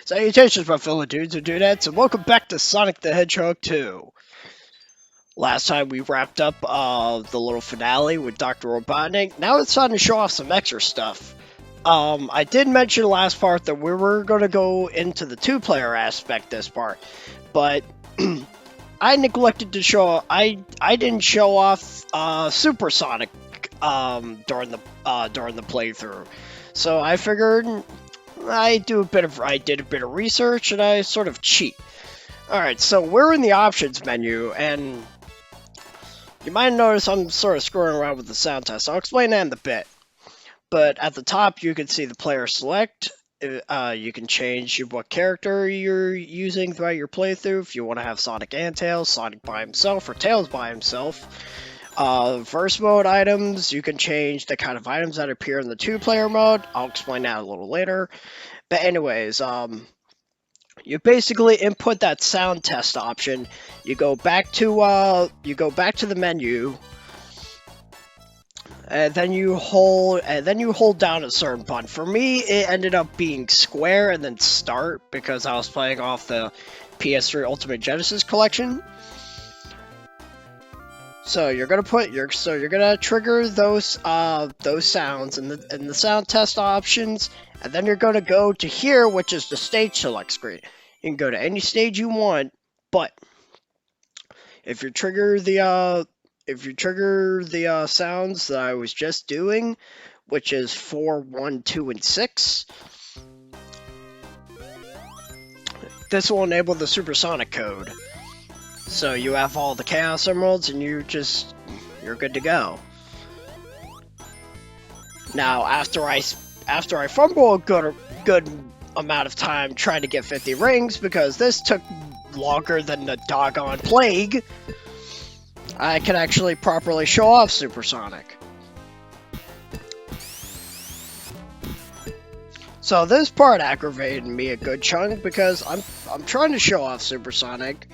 Salutations, my fellow dudes and dudettes, and welcome back to Sonic the Hedgehog 2. Last time we wrapped up the little finale with Dr. Robotnik. Now it's time to show off some extra stuff. I did mention last part that we were going to go into the two-player aspect this part, but I neglected to show. I didn't show off Supersonic during the playthrough, so I figured I did a bit of research and I sort of cheat. Alright, so we're in the options menu, and you might notice I'm sort of screwing around with the sound test. I'll explain that in a bit. But at the top, you can see the player select. You can change what character you're using throughout your playthrough. If you want to have Sonic and Tails, Sonic by himself, or Tails by himself. Verse mode items, you can change the kind of items that appear in the two-player mode. I'll explain that a little later. But anyways, you basically input that sound test option. You go back to the menu, and then you hold down a certain button. For me, it ended up being square and then start because I was playing off the PS3 Ultimate Genesis collection. So you're gonna trigger those sounds in the sound test options, and then you're gonna go to here, which is the stage select screen. You can go to any stage you want, but if you trigger the sounds that I was just doing, which is 4, 1, 2, and 6, this will enable the Supersonic Code. So you have all the Chaos Emeralds, and you're good to go. Now, after I fumble a good amount of time trying to get 50 rings, because this took longer than the doggone plague, I can actually properly show off Supersonic. So this part aggravated me a good chunk because I'm trying to show off Supersonic,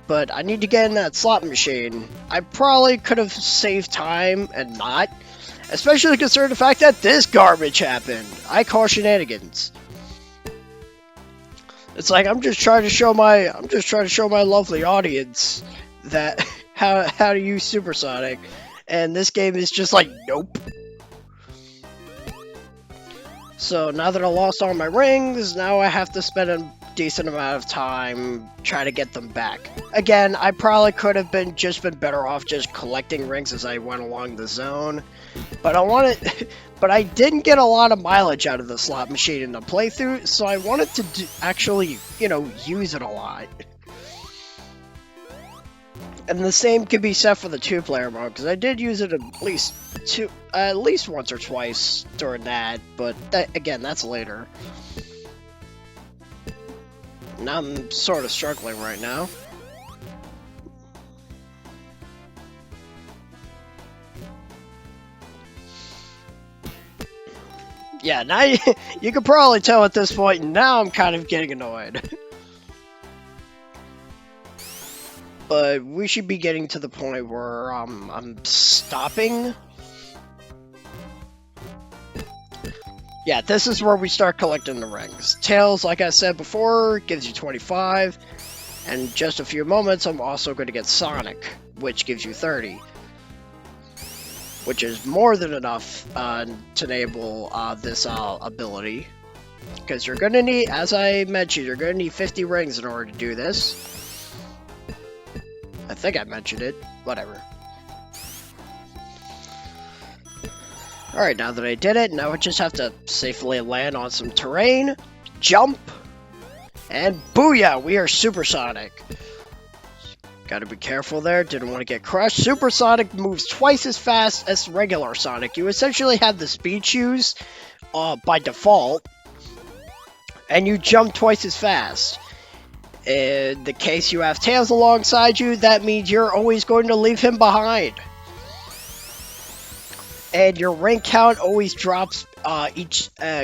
but I need to get in that slot machine. I probably could have saved time and not, especially considering the fact that this garbage happened. I call shenanigans. It's like I'm just trying to show my lovely audience that how to use Supersonic, and this game is just like, nope. So now that I lost all my rings, now I have to spend a decent amount of time trying to get them back. Again, I probably could have been better off just collecting rings as I went along the zone, but I didn't get a lot of mileage out of the slot machine in the playthrough, so I wanted to actually, use it a lot. And the same can be said for the two-player mode, because I did use it at least once or twice during that, but again, that's later. Now I'm sort of struggling right now. Yeah, now you can probably tell at this point, now I'm kind of getting annoyed. But we should be getting to the point where I'm stopping. Yeah, this is where we start collecting the rings. Tails, like I said before, gives you 25. And in just a few moments, I'm also going to get Sonic, which gives you 30. Which is more than enough to enable this ability. Because you're going to need, as I mentioned, you're going to need 50 rings in order to do this. I think I mentioned it. Whatever. Alright, now that I did it, now I just have to safely land on some terrain, jump, and booyah! We are Supersonic. Gotta be careful there, didn't want to get crushed. Supersonic moves twice as fast as regular Sonic. You essentially have the speed shoes by default, and you jump twice as fast. In the case you have Tails alongside you, that means you're always going to leave him behind. And your ring count always drops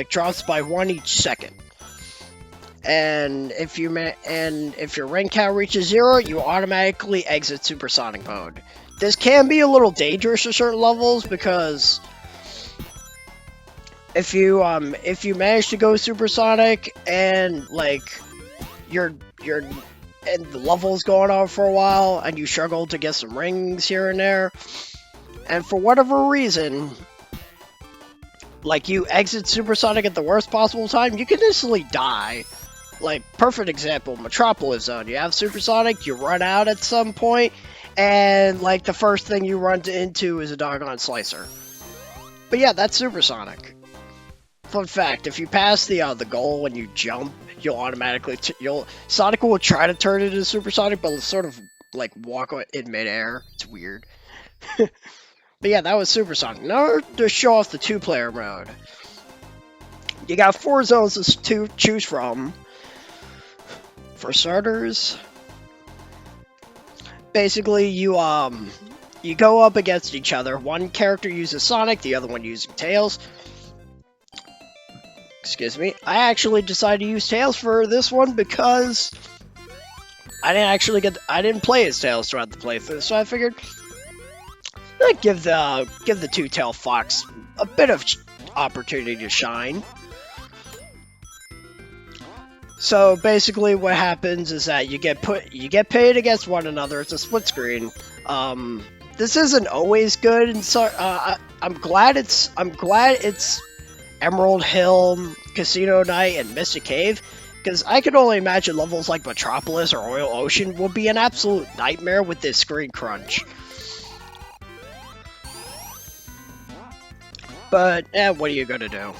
drops by 1 each second. And if your ring count reaches 0, you automatically exit Supersonic mode. This can be a little dangerous at certain levels because if you manage to go supersonic and like you're and the level's going on for a while and you struggle to get some rings here and there, and for whatever reason, like you exit supersonic at the worst possible time, you can instantly die. Like, perfect example, Metropolis Zone. You have supersonic, you run out at some point, and like the first thing you run into is a doggone slicer. But yeah, that's supersonic. Fun fact: if you pass the goal when you jump, you'll automatically Sonic will try to turn it into supersonic, but it'll sort of like walk in midair. It's weird. But yeah, that was supersonic. Now to show off the two-player mode, you got 4 zones to choose from. For starters, basically you go up against each other. One character uses Sonic, the other one using Tails. Excuse me. I actually decided to use Tails for this one because I didn't play as Tails throughout the playthrough, so I figured I'd give the two-tailed fox a bit of opportunity to shine. So basically, what happens is that you get paid against one another. It's a split screen. This isn't always good, and so I'm glad it's Emerald Hill, Casino Night, and Mystic Cave, because I can only imagine levels like Metropolis or Oil Ocean will be an absolute nightmare with this screen crunch. But what are you gonna do?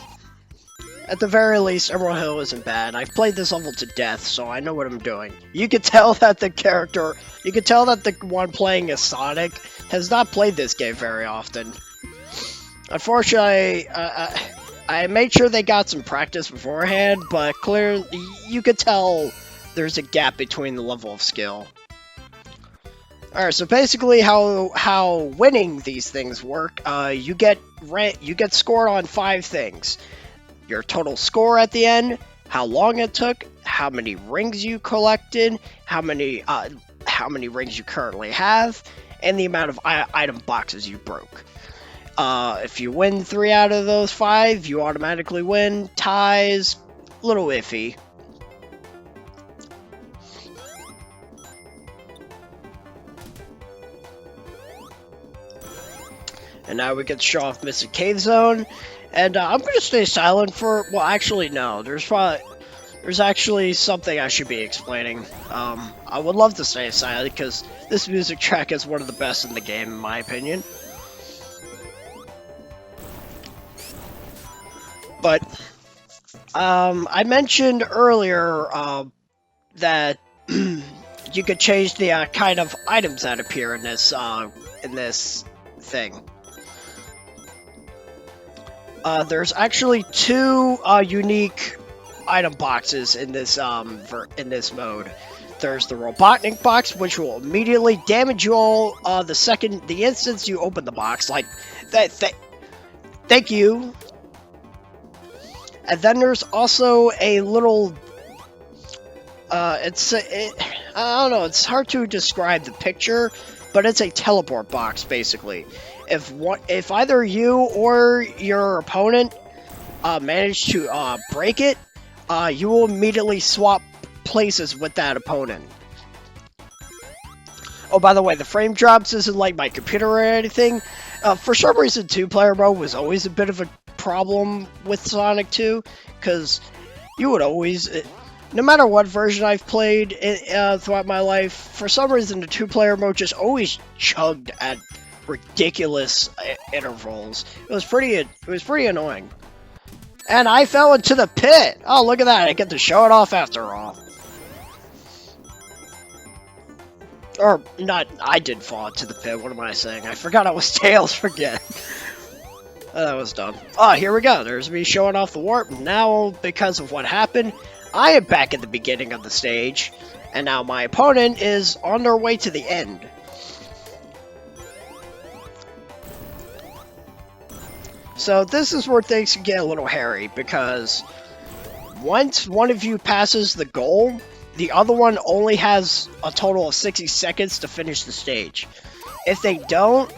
At the very least, Emerald Hill isn't bad. I've played this level to death, so I know what I'm doing. You can tell that the one playing as Sonic has not played this game very often. Unfortunately, I made sure they got some practice beforehand, but clearly, you could tell there's a gap between the level of skill. Alright, so basically how winning these things work, you get scored on 5 things. Your total score at the end, how long it took, how many rings you collected, how many rings you currently have, and the amount of item boxes you broke. If you win 3 out of those 5, you automatically win. Ties, a little iffy. And now we get to show off Mystic Cave Zone. And I'm going to stay silent for... Well, actually, no. There's actually something I should be explaining. I would love to stay silent, because this music track is one of the best in the game, in my opinion. But, I mentioned earlier, that you could change the, kind of items that appear in this thing. There's actually 2 unique item boxes in this mode. There's the Robotnik box, which will immediately damage you all the instant you open the box. Like that. Thank you. And then there's also a little. I don't know. It's hard to describe the picture, but it's a teleport box basically. If either you or your opponent manage to break it, you will immediately swap places with that opponent. Oh, by the way, the frame drops isn't like my computer or anything. For some reason, 2-player mode was always a bit of a problem with Sonic 2, because you would always... No matter what version I've played throughout my life, for some reason the 2-player mode just always chugged at ridiculous intervals. It was pretty annoying. And I fell into the pit! Oh, look at that, I get to show it off after all. Or, not, I did fall into the pit, what am I saying? I forgot I was Tails again. Oh, that was dumb. Oh, here we go, there's me showing off the warp. Now, because of what happened, I am back at the beginning of the stage, and now my opponent is on their way to the end. So this is where things can get a little hairy, because once one of you passes the goal, the other one only has a total of 60 seconds to finish the stage. If they don't,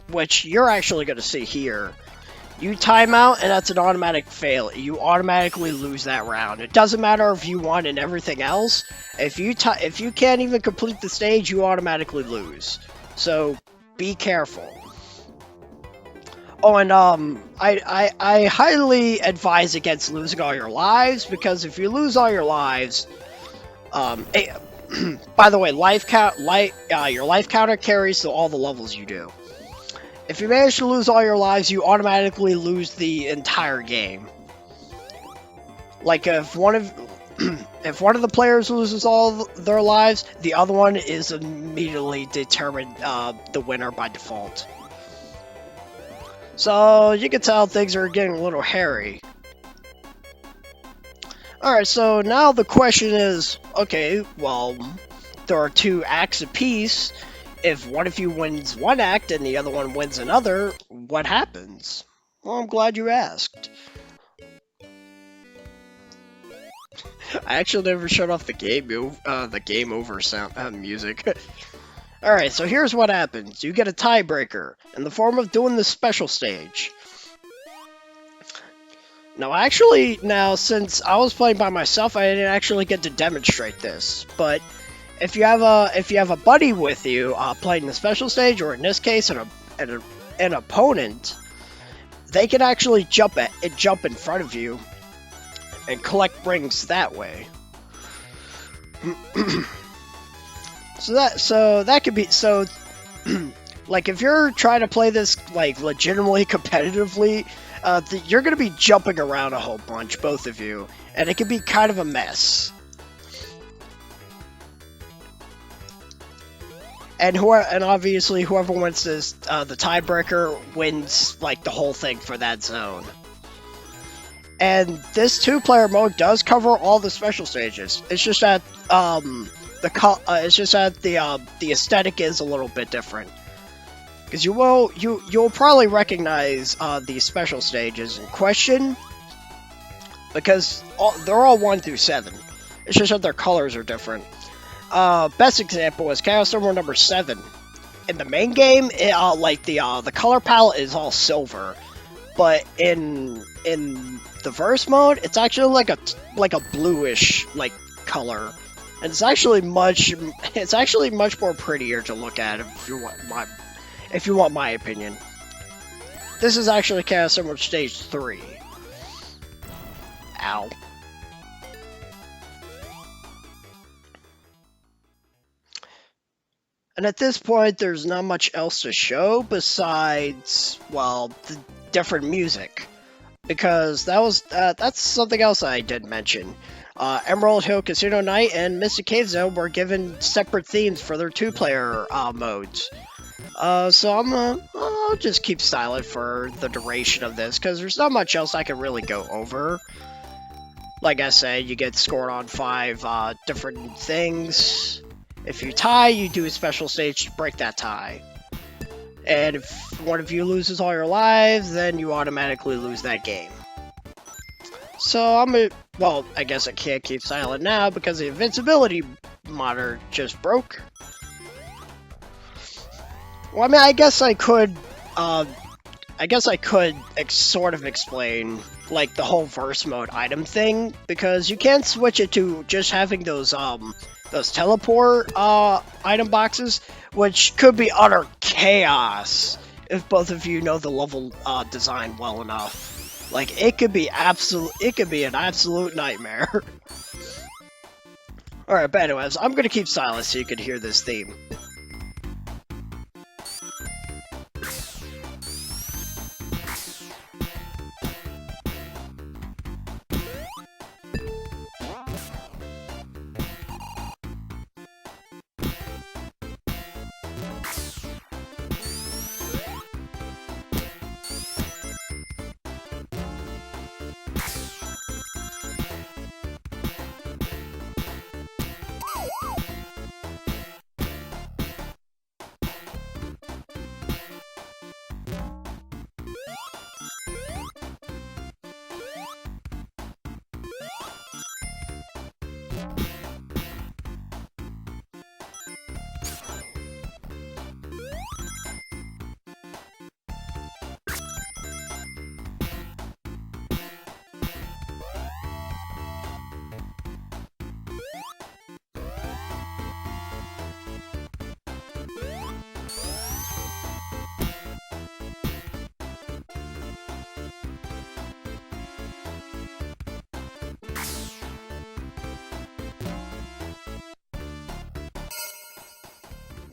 which you're actually going to see here, You time out, and that's an automatic fail. You automatically lose that round. It doesn't matter if you won and everything else. If you can't even complete the stage, you automatically lose. So be careful. Oh, and I highly advise against losing all your lives, because if you lose all your lives, by the way, your life counter carries to all the levels you do. If you manage to lose all your lives, you automatically lose the entire game. Like if one of the players loses all their lives, the other one is immediately determined the winner by default. So you can tell things are getting a little hairy. Alright, so now the question is, okay, well, there are 2 acts apiece. If one of you wins one act and the other one wins another, what happens? Well, I'm glad you asked. I actually never shut off the game over sound music. Alright, so here's what happens. You get a tiebreaker in the form of doing the special stage. Now, since I was playing by myself, I didn't actually get to demonstrate this. But if you have a buddy with you playing the special stage, or in this case, an opponent, they can actually jump in front of you and collect rings that way. so that could be like if you're trying to play this like legitimately competitively, you're gonna be jumping around a whole bunch, both of you, and it can be kind of a mess. And obviously whoever wins this, the tiebreaker wins like the whole thing for that zone. And this 2-player mode does cover all the special stages. It's just that the aesthetic is a little bit different. Because you'll probably recognize the special stages in question, because they're all 1 through 7. It's just that their colors are different. Best example is Chaos Emerald number 7. In the main game, the color palette is all silver, but in the verse mode, it's actually like a bluish color, and it's actually much more prettier to look at if you want my opinion. This is actually Chaos Emerald Stage 3. Ow. And at this point, there's not much else to show besides, well, the different music. Because that's something else I did mention. Emerald Hill Casino Night and Mystic Cave Zone were given separate themes for their 2-player modes. So I'll just keep silent for the duration of this, because there's not much else I can really go over. Like I said, you get scored on 5 different things. If you tie, you do a special stage to break that tie. And if one of you loses all your lives, then you automatically lose that game. So well, I guess I can't keep silent now because the invincibility monitor just broke. Well, I mean, I guess I could sort of explain, like, the whole verse mode item thing, because you can't switch it to just having those teleport item boxes, which could be utter chaos if both of you know the level design well enough. Like, it could be an absolute nightmare. Alright, but anyways, I'm gonna keep silent so you can hear this theme.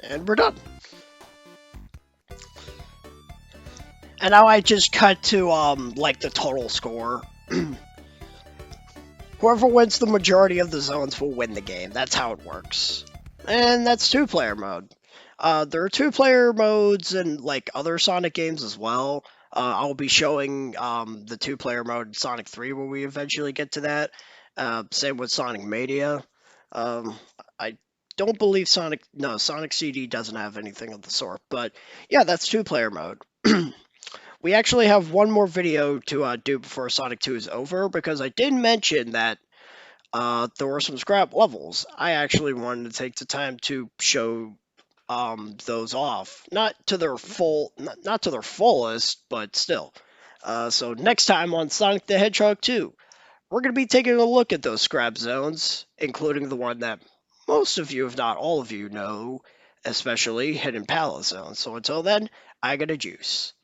And we're done. And now I just cut to like the total score. Whoever wins the majority of the zones will win the game. That's how it works. And that's two-player mode. There are two-player modes in like other Sonic games as well. I'll be showing the two-player mode in Sonic 3 when we eventually get to that. Same with Sonic Mania. I don't believe Sonic CD doesn't have anything of the sort. But yeah, that's two-player mode. We actually have one more video to do before Sonic 2 is over because I did mention that there were some scrap levels. I actually wanted to take the time to show those off, not to their fullest, but still. So next time on Sonic the Hedgehog 2, we're going to be taking a look at those scrap zones, including the one that most of you, if not all of you, know, especially Hidden Palace Zone. So until then, I got a juice.